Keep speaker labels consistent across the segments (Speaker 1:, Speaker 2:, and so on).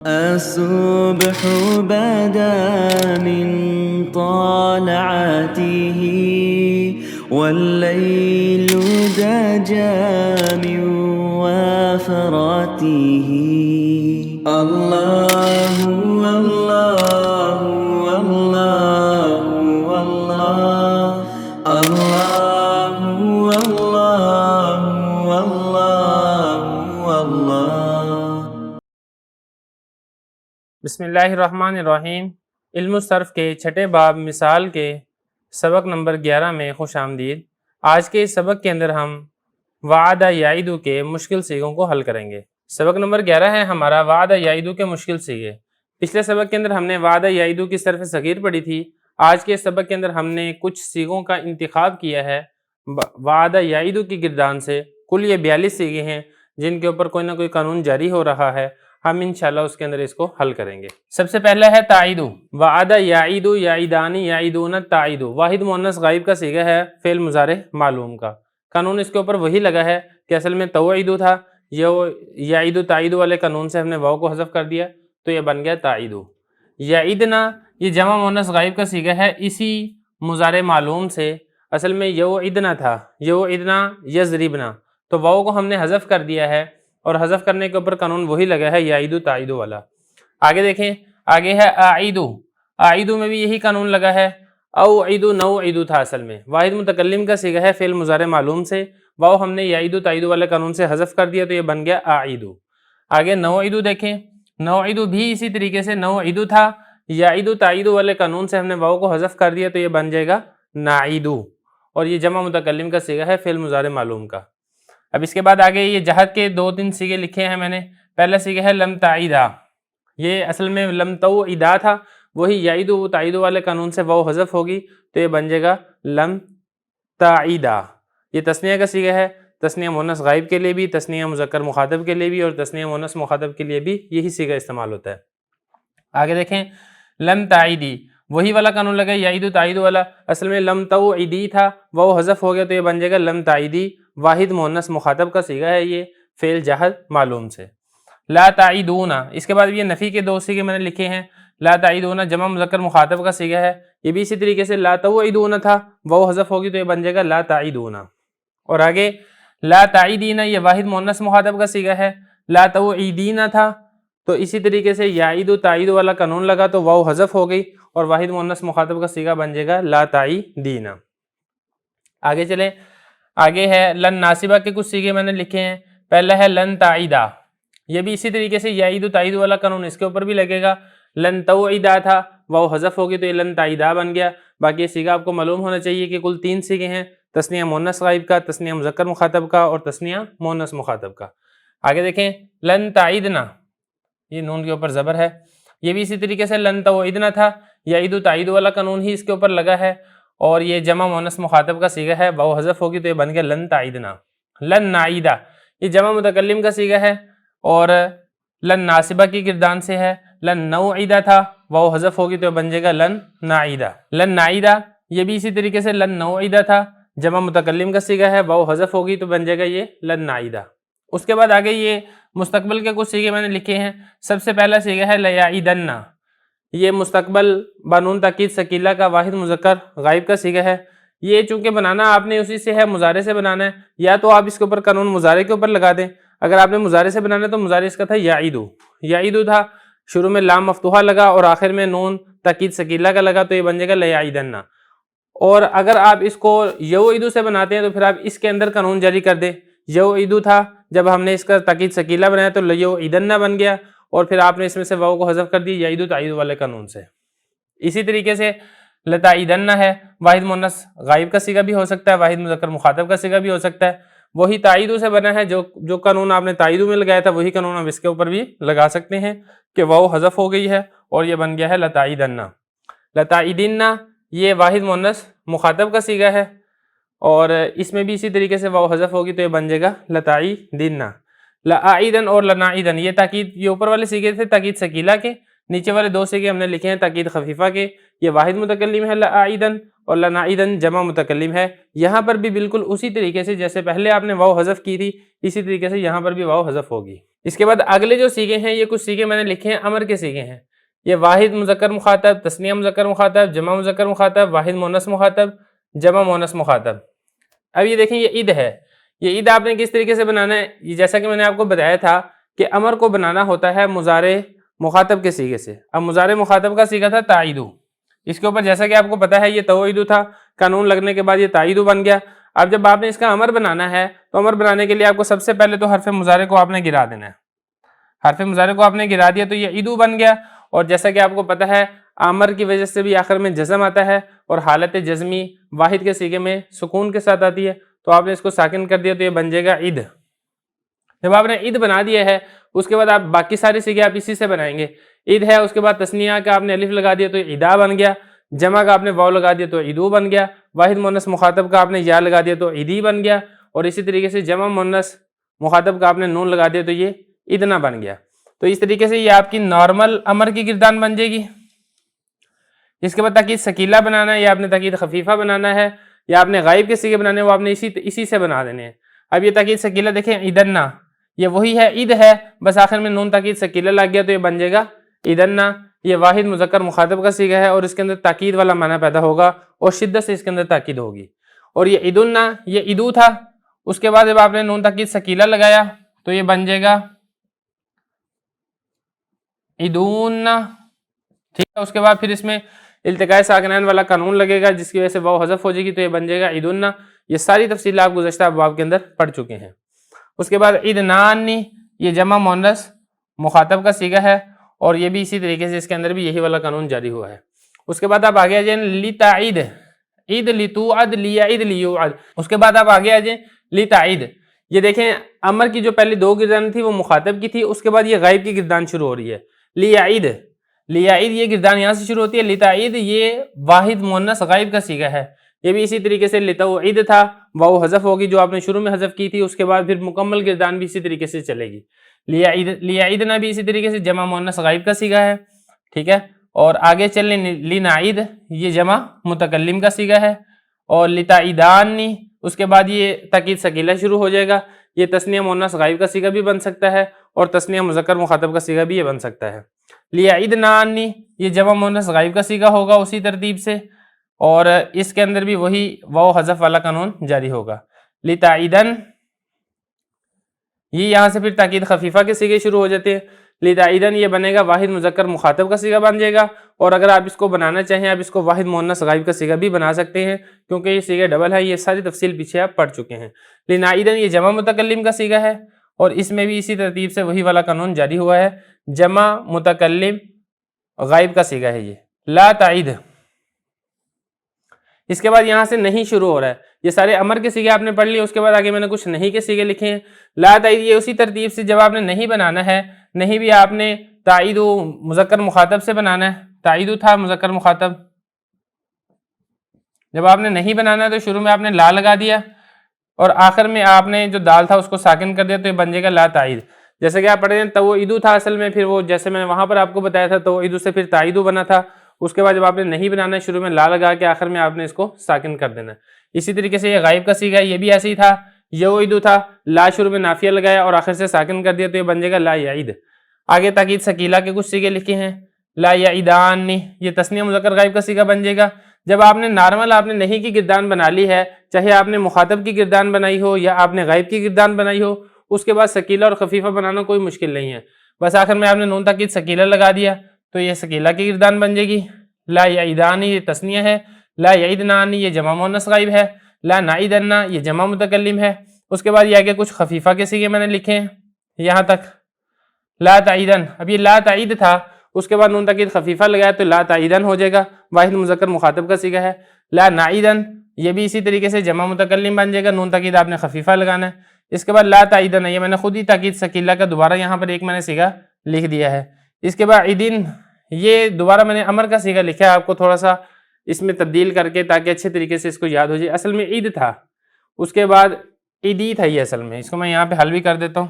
Speaker 1: الصبح بدا من طلعته والليل دجى من وفرته الله الله الله الله الله الله الله الله.
Speaker 2: بسم اللہ الرحمن الرحیم. علم الصرف کے چھٹے باب مثال کے سبق نمبر 11 میں خوش آمدید. آج کے اس سبق کے اندر ہم وعدہ یعیدو کے مشکل صیغوں کو حل کریں گے. سبق نمبر 11 ہے ہمارا وعدہ یعیدو کے مشکل صیغے. پچھلے سبق کے اندر ہم نے وعدہ یعیدو کی صرف صغیر پڑھی تھی. آج کے اس سبق کے اندر ہم نے کچھ صیغوں کا انتخاب کیا ہے وعدہ یعیدو کی گردان سے. کل یہ 42 صیغے ہیں جن کے اوپر کوئی نہ کوئی قانون جاری ہو رہا ہے. ہم انشاءاللہ اس کے اندر اس کو حل کریں گے. سب سے پہلا ہے تائیدو. وعدہ یعیدو یعیدانی یعیدون تائیدو. واحد مؤنث غائب کا صیغہ ہے فعل مضارع معلوم کا. قانون اس کے اوپر وہی لگا ہے کہ اصل میں توعیدو تھا. یہ یعیدو تائیدو والے قانون سے ہم نے واو کو حذف کر دیا تو یہ بن گیا تائیدو. یعیدنا یہ جمع مؤنث غائب کا صیغہ ہے اسی مضارع معلوم سے. اصل میں یوعدنا تھا یوعدنا یضربنا تو واو کو ہم نے حذف کر دیا ہے اور حذف کرنے کے اوپر قانون وہی لگا ہے یعیدو تائیدو والا. آگے دیکھیں آگے ہے اعیدو. اعیدو میں بھی یہی قانون لگا ہے. اوعیدو نوعیدو تھا اصل میں. واحد متکلم کا صیغہ ہے فعل مضارع معلوم سے. واو ہم نے یعیدو تائیدو والے قانون سے حذف کر دیا تو یہ بن گیا اعیدو. آگے نوعیدو دیکھیں. نوعیدو بھی اسی طریقے سے نوعیدو تھا. یعیدو تائیدو والے قانون سے ہم نے واو کو حذف کر دیا تو یہ بن جائے گا نعیدو. اور یہ جمع متکلم کا صیغہ ہے فعل مضارع معلوم کا. اب اس کے بعد آگے یہ جہد کے 2-3 صیغے لکھے ہیں میں نے. پہلا صیغہ ہے لم تعیدا. یہ اصل میں لم توعدا تھا. وہی یعیدو تائیدو والے قانون سے واو حذف ہوگی تو یہ بن جائے گا لم تعیدا. یہ تثنیہ کا صیغہ ہے. تثنیہ مؤنث غائب کے لیے بھی, تثنیہ مذکر مخاطب کے لیے بھی اور تثنیہ مؤنث مخاطب کے لیے بھی یہی صیغہ استعمال ہوتا ہے. آگے دیکھیں لم تعیدی. وہی والا قانون لگا یعیدو تائیدو والا. اصل میں لم توعدی تھا واو حذف ہو گیا تو یہ بن جائے گا لم تعیدی. واحد مؤنث مخاطب کا صیغہ ہے یہ فعل جہد معلوم سے. لا تعیدون. اس کے بعد یہ نفی کے 2 صیغے میں نے لکھے ہیں. لا تعیدون جمع مذکر مخاطب کا صیغہ ہے. یہ بھی اسی طریقے سے لا توعدون تھا واو حذف ہوگی تو یہ بن جائے گا لا تعیدون. اور آگے لا تعیدین یہ واحد مؤنث مخاطب کا صیغہ ہے. لا توعیدین تھا تو اسی طریقے سے یعیدو تائیدو والا قانون لگا تو واو حذف ہو گئی اور واحد مؤنث مخاطب کا صیغہ بن جائے گا لا تعیدین. آگے چلیں. آگے ہے لن ناصبہ کے کچھ صیغے میں نے لکھے ہیں. پہلا ہے لن تعیدا. یہ بھی اسی طریقے سے یعیدو تائیدو والا قانون اس کے اوپر بھی لگے گا. لن توعدا تھا واو حذف ہوگی تو یہ لن تعیدا بن گیا. باقی یہ صیغہ آپ کو معلوم ہونا چاہیے کہ کل 3 صیغے ہیں. تثنیہ مؤنث غائب کا, تثنیہ مذکر مخاطب کا اور تثنیہ مؤنث مخاطب کا. آگے دیکھیں لن تعیدنا. یہ نون کے اوپر زبر ہے. یہ بھی اسی طریقے سے لن توعدنا تھا. یعیدو تائیدو والا قانون ہی اس کے اوپر لگا ہے اور یہ جمع مؤنث مخاطب کا صیغہ ہے. واو حذف ہوگی تو یہ بن گیا لن تعیدنا. لن نعیدہ یہ جمع متکلم کا صیغہ ہے اور لن ناصبہ کی گردان سے ہے. لن نوعیدہ تھا واو حذف ہوگی تو یہ بن جائے گا لن نعیدہ. لن نعیدہ یہ بھی اسی طریقے سے لن نوعیدہ تھا. جمع متکلم کا صیغہ ہے. واو حذف ہوگی تو بن جائے گا یہ لن نعیدہ. اس کے بعد آگے یہ مستقبل کے کچھ صیغے میں نے لکھے ہیں. سب سے پہلا صیغہ ہے لیعیدن. یہ مستقبل بانون تاکید ثقیلہ کا واحد مذکر غائب کا صیغہ ہے. یہ چونکہ بنانا آپ نے اسی سے ہے مضارع سے بنانا ہے. یا تو آپ اس کے اوپر قانون مضارع کے اوپر لگا دیں. اگر آپ نے مضارع سے بنانا ہے تو مضارع اس کا تھا یعیدو. یعیدو تھا شروع میں لام مفتوحہ لگا اور آخر میں نون تاکید ثقیلہ کا لگا تو یہ بن جائے گا لیعیدن. اور اگر آپ اس کو یوعیدو سے بناتے ہیں تو پھر آپ اس کے اندر قانون جاری کر دیں. یوعیدو تھا جب ہم نے اس کا تاکید ثقیلہ بنایا تو لیعیدن بن گیا اور پھر آپ نے اس میں سے واو کو حذف کر دی یعیدو تائیدو والے قانون سے. اسی طریقے سے لتعیدن ہے واحد مؤنث غائب کا صیغہ بھی ہو سکتا ہے, واحد مذکر مخاطب کا صیغہ بھی ہو سکتا ہے. وہی تائیدو سے بنا ہے. جو قانون آپ نے تائیدو میں لگایا تھا وہی قانون آپ اس کے اوپر بھی لگا سکتے ہیں کہ واو حذف ہو گئی ہے اور یہ بن گیا ہے لتعیدن. لتعیدن یہ واحد مؤنث مخاطب کا صیغہ ہے اور اس میں بھی اسی طریقے سے واو حذف ہوگی تو یہ بن جائے گا لتعیدن. لعائدن اور لنعیدن یہ تاکید یہ اوپر والے صیغے تھے تاکید ثقیلہ کے. نیچے والے دو سیغے ہم نے لکھے ہیں تاکید خفیفہ کے، یہ واحد متکلم ہے لعائدن، اور لنعیدن جمع متکلم ہے۔ یہاں پر بھی بالکل اسی طریقے سے جیسے پہلے آپ نے واو حذف کی تھی، اسی طریقے سے یہاں پر بھی واو حذف ہوگی۔ اس کے بعد اگلے جو سیغے ہیں یہ کچھ سیغے میں نے لکھے ہیں امر کے سیغے ہیں۔ یہ واحد مذکر مخاطب، تثنیہ مذکر مخاطب، جمع مذکر مخاطب، واحد مؤنث مخاطب، جمع مؤنث مخاطب۔ اب یہ دیکھیں یہ عید ہے، یہ عید آپ نے کس طریقے سے بنانا ہے، یہ جیسا کہ میں نے آپ کو بتایا تھا کہ امر کو بنانا ہوتا ہے مضارع مخاطب کے سیغے سے۔ اب مضارع مخاطب کا سیغہ تھا تعیدو، اس کے اوپر جیسا کہ آپ کو پتا ہے یہ توعیدو تھا، قانون لگنے کے بعد یہ تعیدو بن گیا۔ اب جب آپ نے اس کا امر بنانا ہے تو امر بنانے کے لیے آپ کو سب سے پہلے تو حرف مضارع کو آپ نے گرا دینا ہے، حرف مضارع کو آپ نے گرا دیا تو یہ عیدو بن گیا۔ اور جیسا کہ آپ کو پتا ہے امر کی وجہ سے بھی آخر میں جزم آتا ہے، اور حالت جزمی واحد کے سیغے میں سکون کے ساتھ آتی ہے، تو آپ نے اس کو ساکن کر دیا تو یہ بن جائے گا عید۔ جب آپ نے عید بنا دیا ہے اس کے بعد آپ باقی سارے سیغے آپ اسی سے بنائیں گے۔ عید ہے، اس کے بعد تثنیہ کا آپ نے الف لگا دیا تو عیدا بن گیا، جمع کا آپ نے واو لگا دیا تو عیدو بن گیا، واحد مؤنث مخاطب کا آپ نے یا لگا دیا تو عیدی بن گیا، اور اسی طریقے سے جمع مؤنث مخاطب کا آپ نے نون لگا دیا تو یہ ادنا بن گیا۔ تو اس طریقے سے یہ آپ کی نارمل امر کی گردان بن جائے گی۔ اس کے بعد تاکید ثقیلہ بنانا ہے یا آپ نے تاکید خفیفہ بنانا ہے یا آپ نے غائب کے سیغے بنانے ہیں، وہ آپ نے اسی سے بنا دینے ہیں۔ اب یہ تاکید ثقیلہ دیکھیں عیدنا، یہ وہی ہے عید ہے، بس آخر میں نون تاکید ثقیلہ لگ گیا تو یہ بن جائے گا عیدنا۔ یہ واحد مذکر مخاطب کا سیغہ ہے اور اس کے اندر تاکید والا معنی پیدا ہوگا اور شدت سے اس کے اندر تاکید ہوگی۔ اور یہ عیدنا، یہ عیدو تھا، اس کے بعد جب آپ نے نون تاکید ثقیلہ لگایا تو یہ بن جائے گا عیدون، ٹھیک ہے۔ اس کے بعد پھر اس میں التقاء ساکنین والا قانون لگے گا جس کی وجہ سے واو حذف ہو جائے گی تو یہ بن جائے گا عیدون۔ یہ ساری تفصیل آپ گزشتہ ابواب کے اندر پڑھ چکے ہیں۔ اس کے بعد عیدنانی، یہ جمع مؤنث مخاطب کا سیغہ ہے اور یہ بھی اسی طریقے سے اس کے اندر بھی یہی والا قانون جاری ہوا ہے۔ اس کے بعد آپ آگے آ جائیں لتعید، عید لتوعد لیعید لیوعد۔ اس کے بعد آپ آگے آ جائیں لتعید، یہ دیکھیں امر کی جو پہلی دو گردان تھی وہ مخاطب کی تھی، اس کے بعد یہ غائب کی گردان شروع ہو رہی ہے۔ لیعید، لیعید یہ گردان یہاں سے شروع ہوتی ہے، لتعید یہ واحد مؤنث غائب کا سیغہ ہے، یہ بھی اسی طریقے سے لتوعید تھا، واو حذف ہوگی جو آپ نے شروع میں حذف کی تھی، اس کے بعد پھر مکمل گردان بھی اسی طریقے سے چلے گی۔ لیعیدنا بھی اسی طریقے سے جمع مؤنث غائب کا سیغہ ہے، ٹھیک ہے۔ اور آگے چلیں لنعید، یہ جمع متکلم کا سیغہ ہے، اور لتعیدانی اس کے بعد یہ تاکید ثقیلہ شروع ہو جائے گا، یہ تثنیہ مؤنث غائب کا سیغہ بھی بن سکتا ہے اور تثنیہ مذکر مخاطب کا سیغہ بھی یہ بن سکتا ہے۔ لیعیدنانی یہ جمع مؤنث غائب کا سیغہ ہوگا اسی ترتیب سے، اور اس کے اندر بھی وہی واو حذف والا قانون جاری ہوگا۔ لتعیدن، یہ یہاں سے پھر تاکید خفیفہ کے سیغے شروع ہو جاتے ہیں۔ لتعیدن یہ بنے گا واحد مذکر مخاطب کا سیغہ بن جائے گا، اور اگر آپ اس کو بنانا چاہیں آپ اس کو واحد مؤنث غائب کا سیغہ بھی بنا سکتے ہیں کیونکہ یہ سیغہ ڈبل ہے، یہ ساری تفصیل پیچھے آپ پڑھ چکے ہیں۔ لنعیدن یہ جمع متکلم کا سیغہ ہے اور اس میں بھی اسی ترتیب سے وہی والا قانون جاری ہوا ہے، جمع متکلم غائب کا سیغہ ہے یہ۔ لا تعید، اس کے بعد یہاں سے نہیں شروع ہو رہا ہے، یہ سارے امر کے سیغے آپ نے پڑھ لیے، اس کے بعد آگے میں نے کچھ نہیں کے سیغے لکھے ہیں۔ لا تعید یہ اسی ترتیب سے جب آپ نے نہیں بنانا ہے، نہیں بھی آپ نے تعید و مذکر مخاطب سے بنانا ہے، تعید تھا مذکر مخاطب، جب آپ نے نہیں بنانا ہے تو شروع میں آپ نے لا لگا دیا اور آخر میں آپ نے جو دال تھا اس کو ساکن کر دیا تو یہ بن جائے گا لا تعید۔ جیسے کہ آپ پڑھ رہے ہیں توعیدو تھا اصل میں، پھر وہ جیسے میں نے وہاں پر آپ کو بتایا تھا توعیدو سے پھر تعیدو بنا تھا، اس کے بعد جب آپ نے نہیں بنانا ہے شروع میں لا لگا کے آخر میں آپ نے اس کو ساکن کر دینا ہے۔ اسی طریقے سے یہ غائب کا سیغہ ہے، یہ بھی ایسے ہی تھا، یعیدو تھا، لا شروع میں نافیہ لگایا اور آخر سے ساکن کر دیا تو یہ بن جائے گا لا یعید۔ آگے تاکید ثقیلہ کے کچھ سیغے لکھے ہیں، لا یعیدان، یہ تثنیہ مذکر غائب کا سیغہ بن جائے گا۔ جب آپ نے نارمل آپ نے نہیں کی گردان بنا لی ہے، چاہے آپ نے مخاطب کی گردان بنائی ہو یا آپ نے غائب کی گردان بنائی ہو، اس کے بعد ثقیلہ اور خفیفہ بنانا کوئی مشکل نہیں ہے، بس آخر میں آپ نے نون تاکید ثقیلہ لگا دیا تو یہ ثقیلہ کی گردان بن جائے گی۔ لا یعیدان یہ تثنیہ ہے، لا یعیدنان یہ جمع مؤنث غائب ہے، لا نعیدن یہ جمع متکلم ہے۔ اس کے بعد یہ آگے کچھ خفیفہ کے سیغے میں نے لکھے ہیں یہاں تک۔ لا تعیدن، اب یہ لا تعید تھا، اس کے بعد نون تاکید خفیفہ لگایا تو لا تعیدن ہو جائے گا، واحد مذکر مخاطب کا سیغہ ہے۔ لا نعیدن یہ بھی اسی طریقے سے جمع متکلم بن جائے گا، نون تاکید آپ نے خفیفہ لگانا ہے۔ اس کے بعد لا تعیدن یہ میں نے خود ہی تاکید ثقیلہ کا دوبارہ یہاں پر ایک میں نے سیغہ لکھ دیا ہے۔ اس کے بعد عیدن، یہ دوبارہ میں نے امر کا سیغہ لکھا ہے، آپ کو تھوڑا سا اس میں تبدیل کر کے تاکہ اچھے طریقے سے اس کو یاد ہو جائے۔ اصل میں عید تھا، اس کے بعد عیدی تھا، یہ اصل میں اس کو میں یہاں پہ حل بھی کر دیتا ہوں۔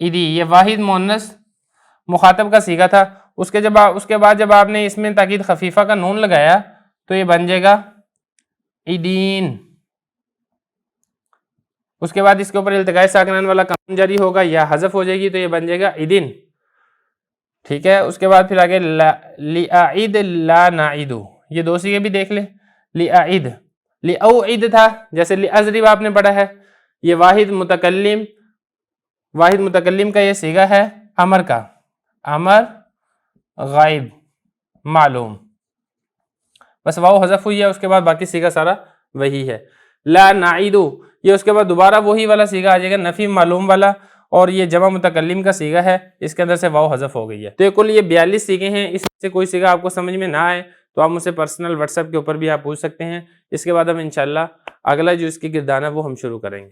Speaker 2: عیدی یہ واحد مؤنث مخاطب کا صیغہ تھا. اس کے بعد جب آپ نے اس میں تاکید خفیفہ کا نون لگایا تو یہ بن جائے گا ایدین. اس کے بعد اس کے اوپر التقاء ساکنین والا قانون جاری ہوگا یا حذف ہو جائے گی تو یہ بن جائے گا ایدن. ٹھیک ہے. اس کے بعد پھر آگے لِأَعِدْ لَا نَعِدُ, یہ دو صیغے بھی دیکھ لیں. لِأَعِدْ لِأَوْعِدْ تھا, جیسے لِأَضْرِبْ آپ نے پڑھا ہے. یہ واحد متکلم کا یہ صیغہ ہے امر کا, امر غائب معلوم, بس واو حذف ہوئی ہے. اس کے بعد باقی صیغہ سارا وہی ہے. لا نعید, یہ اس کے بعد دوبارہ وہی والا صیغہ آ جائے گا نفی معلوم والا, اور یہ جمع متکلم کا صیغہ ہے, اس کے اندر سے واو حذف ہو گئی ہے. تو کل یہ 42 صیغے ہیں. اس سے کوئی صیغہ آپ کو سمجھ میں نہ آئے تو آپ مجھ سے پرسنل واٹس ایپ کے اوپر بھی آپ پوچھ سکتے ہیں. اس کے بعد ہم انشاءاللہ اگلا جو اس کی گردان ہے وہ ہم شروع کریں گے.